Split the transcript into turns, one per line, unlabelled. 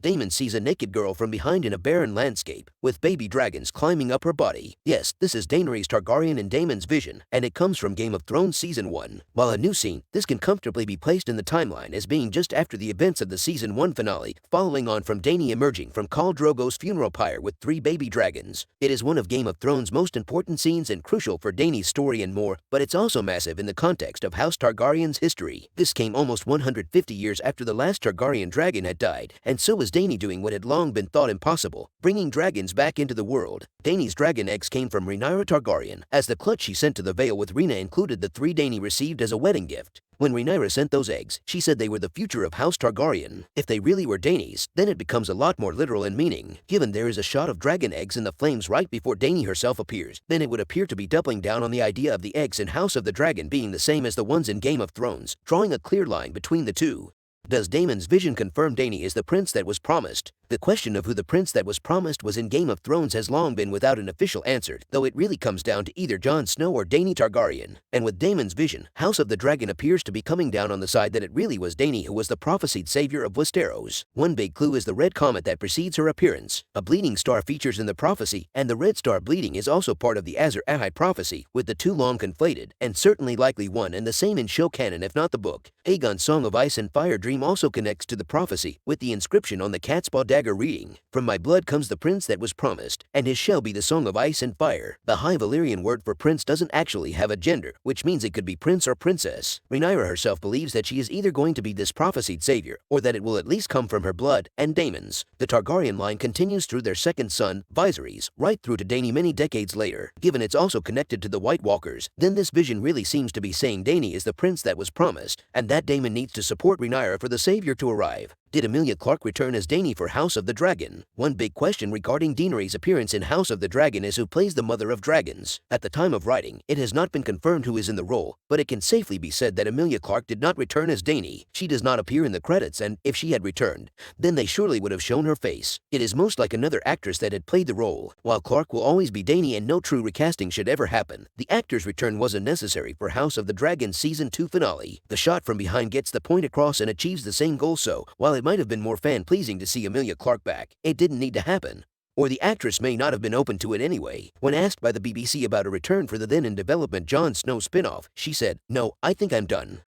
Daemon sees a naked girl from behind in a barren landscape, with baby dragons climbing up her body. Yes, this is Daenerys Targaryen in Daemon's vision, and it comes from Game of Thrones Season 1. While a new scene, this can comfortably be placed in the timeline as being just after the events of the Season 1 finale, following on from Dany emerging from Khal Drogo's funeral pyre with 3 baby dragons. It is one of Game of Thrones' most important scenes and crucial for Dany's story and more, but it's also massive in the context of House Targaryen's history. This came almost 150 years after the last Targaryen dragon had died, and so was Dany doing what had long been thought impossible, bringing dragons back into the world. Dany's dragon eggs came from Rhaenyra Targaryen, as the clutch she sent to the Vale with Rhaena included the 3 Dany received as a wedding gift. When Rhaenyra sent those eggs, she said they were the future of House Targaryen. If they really were Dany's, then it becomes a lot more literal in meaning. Given there is a shot of dragon eggs in the flames right before Dany herself appears, then it would appear to be doubling down on the idea of the eggs in House of the Dragon being the same as the ones in Game of Thrones, drawing a clear line between the two. Does Daemon's vision confirm Dany is the prince that was promised? The question of who the prince that was promised was in Game of Thrones has long been without an official answer, though it really comes down to either Jon Snow or Dany Targaryen. And with Daemon's vision, House of the Dragon appears to be coming down on the side that it really was Dany who was the prophesied savior of Westeros. One big clue is the red comet that precedes her appearance. A bleeding star features in the prophecy, and the red star bleeding is also part of the Azor Ahai prophecy, with the two long conflated, and certainly likely one and the same in show canon if not the book. Aegon's Song of Ice and Fire dream also connects to the prophecy, with the inscription on the cat's paw dagger reading, "From my blood comes the prince that was promised, and his shall be the song of ice and fire." The High Valyrian word for prince doesn't actually have a gender, which means it could be prince or princess. Rhaenyra herself believes that she is either going to be this prophesied savior, or that it will at least come from her blood and Daemon's. The Targaryen line continues through their second son, Viserys, right through to Dany many decades later. Given it's also connected to the White Walkers, then this vision really seems to be saying Dany is the prince that was promised, and that Daemon needs to support Rhaenyra for the savior to arrive. Did Emilia Clarke return as Dany for House of the Dragon? One big question regarding Daenerys' appearance in House of the Dragon is who plays the Mother of Dragons. At the time of writing, it has not been confirmed who is in the role, but it can safely be said that Emilia Clarke did not return as Dany. She does not appear in the credits, and if she had returned, then they surely would have shown her face. It is most like another actress that had played the role. While Clarke will always be Dany and no true recasting should ever happen, the actor's return wasn't necessary for House of the Dragon Season 2 finale. The shot from behind gets the point across and achieves the same goal, so while it might have been more fan-pleasing to see Emilia Clarke back, it didn't need to happen. Or the actress may not have been open to it anyway. When asked by the BBC about a return for the then-in-development Jon Snow spin-off, she said, "No, I think I'm done."